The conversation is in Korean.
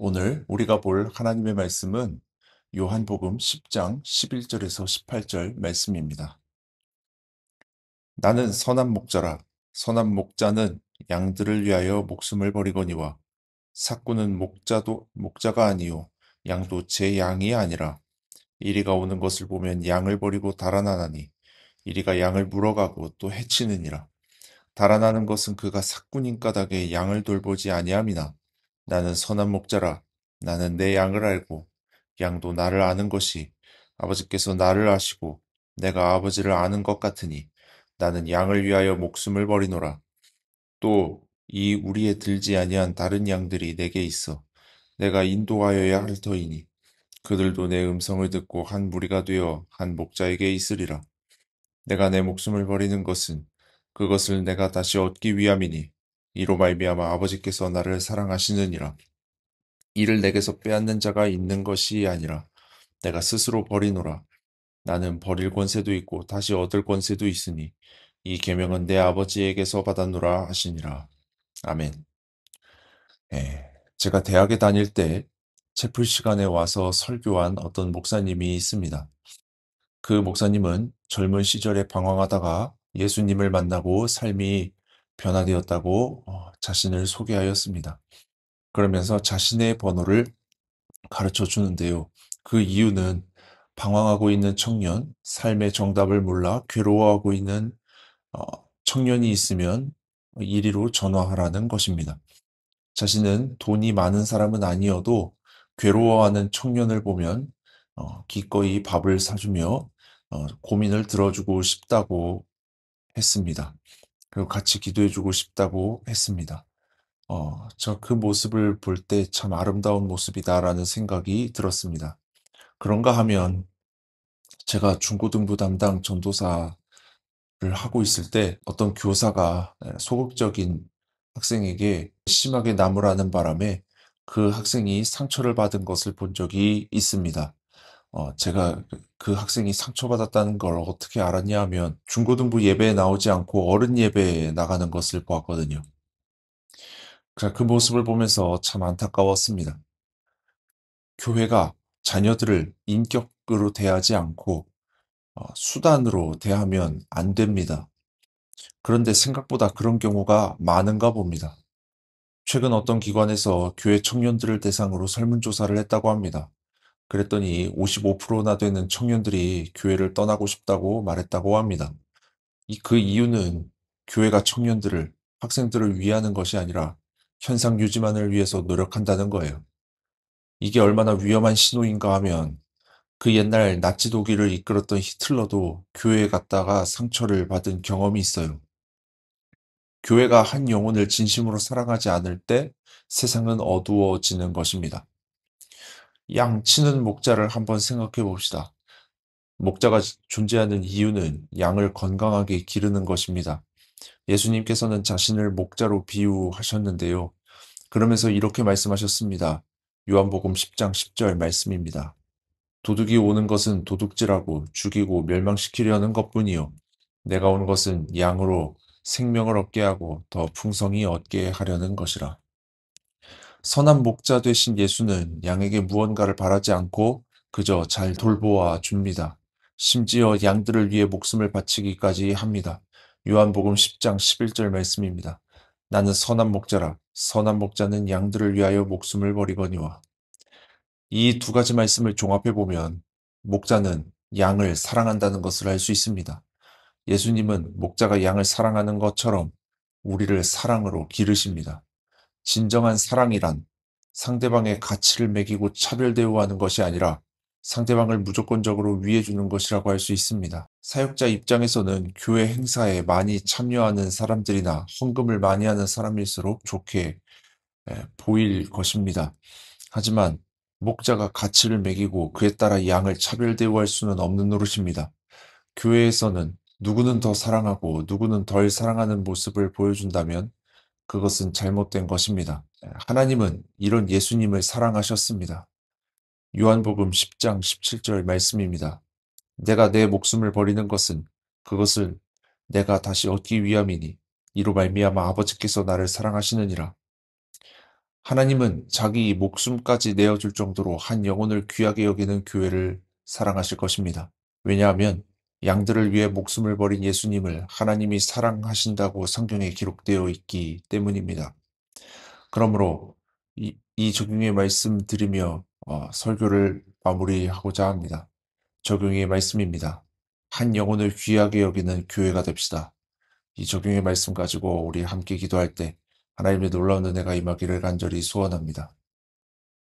오늘 우리가 볼 하나님의 말씀은 요한복음 10장 11절에서 18절 말씀입니다. 나는 선한 목자라. 선한 목자는 양들을 위하여 목숨을 버리거니와 삭구는 목자가 아니요 양도 제 양이 아니라 이리가 오는 것을 보면 양을 버리고 달아나나니 이리가 양을 물어가고 또 해치느니라. 달아나는 것은 그가 삭군인 까닭에 양을 돌보지 아니함이나 나는 선한 목자라. 나는 내 양을 알고 양도 나를 아는 것이 아버지께서 나를 아시고 내가 아버지를 아는 것 같으니 나는 양을 위하여 목숨을 버리노라. 또 이 우리에 들지 아니한 다른 양들이 내게 있어 내가 인도하여야 할 터이니 그들도 내 음성을 듣고 한 무리가 되어 한 목자에게 있으리라. 내가 내 목숨을 버리는 것은 그것을 내가 다시 얻기 위함이니 이로 말미암아 아버지께서 나를 사랑하시느니라. 이를 내게서 빼앗는 자가 있는 것이 아니라 내가 스스로 버리노라. 나는 버릴 권세도 있고 다시 얻을 권세도 있으니 이 계명은 내 아버지에게서 받았노라 하시니라. 아멘. 제가 대학에 다닐 때 채플 시간에 와서 설교한 어떤 목사님이 있습니다. 그 목사님은 젊은 시절에 방황하다가 예수님을 만나고 삶이 변화되었다고 자신을 소개하였습니다. 그러면서 자신의 번호를 가르쳐 주는데요. 그 이유는 방황하고 있는 청년, 삶의 정답을 몰라 괴로워하고 있는 어, 청년이 있으면 이리로 전화하라는 것입니다. 자신은 돈이 많은 사람은 아니어도 괴로워하는 청년을 보면 기꺼이 밥을 사주며 고민을 들어주고 싶다고 했습니다. 그리고 같이 기도해주고 싶다고 했습니다. 저 그 모습을 볼 때 참 아름다운 모습이다라는 생각이 들었습니다. 그런가 하면 제가 중고등부 담당 전도사를 하고 있을 때 어떤 교사가 소극적인 학생에게 심하게 나무라는 바람에 그 학생이 상처를 받은 것을 본 적이 있습니다. 제가 그 학생이 상처받았다는 걸 어떻게 알았냐 하면 중고등부 예배에 나오지 않고 어른 예배에 나가는 것을 보았거든요. 그 모습을 보면서 참 안타까웠습니다. 교회가 자녀들을 인격으로 대하지 않고 수단으로 대하면 안 됩니다. 그런데 생각보다 그런 경우가 많은가 봅니다. 최근 어떤 기관에서 교회 청년들을 대상으로 설문조사를 했다고 합니다. 그랬더니 55%나 되는 청년들이 교회를 떠나고 싶다고 말했다고 합니다. 그 이유는 교회가 청년들을, 학생들을 위하는 것이 아니라 현상 유지만을 위해서 노력한다는 거예요. 이게 얼마나 위험한 신호인가 하면 그 옛날 나치 독일을 이끌었던 히틀러도 교회에 갔다가 상처를 받은 경험이 있어요. 교회가 한 영혼을 진심으로 사랑하지 않을 때 세상은 어두워지는 것입니다. 양치는 목자를 한번 생각해 봅시다. 목자가 존재하는 이유는 양을 건강하게 기르는 것입니다. 예수님께서는 자신을 목자로 비유하셨는데요. 그러면서 이렇게 말씀하셨습니다. 요한복음 10장 10절 말씀입니다. 도둑이 오는 것은 도둑질하고 죽이고 멸망시키려는 것뿐이요. 내가 온 것은 양으로 생명을 얻게 하고 더 풍성히 얻게 하려는 것이라. 선한 목자 되신 예수는 양에게 무언가를 바라지 않고 그저 잘 돌보아 줍니다. 심지어 양들을 위해 목숨을 바치기까지 합니다. 요한복음 10장 11절 말씀입니다. 나는 선한 목자라. 선한 목자는 양들을 위하여 목숨을 버리거니와. 이 두 가지 말씀을 종합해 보면 목자는 양을 사랑한다는 것을 알 수 있습니다. 예수님은 목자가 양을 사랑하는 것처럼 우리를 사랑으로 기르십니다. 진정한 사랑이란 상대방의 가치를 매기고 차별 대우하는 것이 아니라 상대방을 무조건적으로 위해주는 것이라고 할 수 있습니다. 사역자 입장에서는 교회 행사에 많이 참여하는 사람들이나 헌금을 많이 하는 사람일수록 좋게 보일 것입니다. 하지만 목자가 가치를 매기고 그에 따라 양을 차별 대우할 수는 없는 노릇입니다. 교회에서는 누구는 더 사랑하고 누구는 덜 사랑하는 모습을 보여준다면 그것은 잘못된 것입니다. 하나님은 이런 예수님을 사랑하셨습니다. 요한복음 10장 17절 말씀입니다. 내가 내 목숨을 버리는 것은 그것을 내가 다시 얻기 위함이니 이로 말미암아 아버지께서 나를 사랑하시느니라. 하나님은 자기 목숨까지 내어줄 정도로 한 영혼을 귀하게 여기는 교회를 사랑하실 것입니다. 왜냐하면 양들을 위해 목숨을 버린 예수님을 하나님이 사랑하신다고 성경에 기록되어 있기 때문입니다. 그러므로 이 적용의 말씀 드리며 설교를 마무리하고자 합니다. 적용의 말씀입니다. 한 영혼을 귀하게 여기는 교회가 됩시다. 이 적용의 말씀 가지고 우리 함께 기도할 때 하나님의 놀라운 은혜가 임하기를 간절히 소원합니다.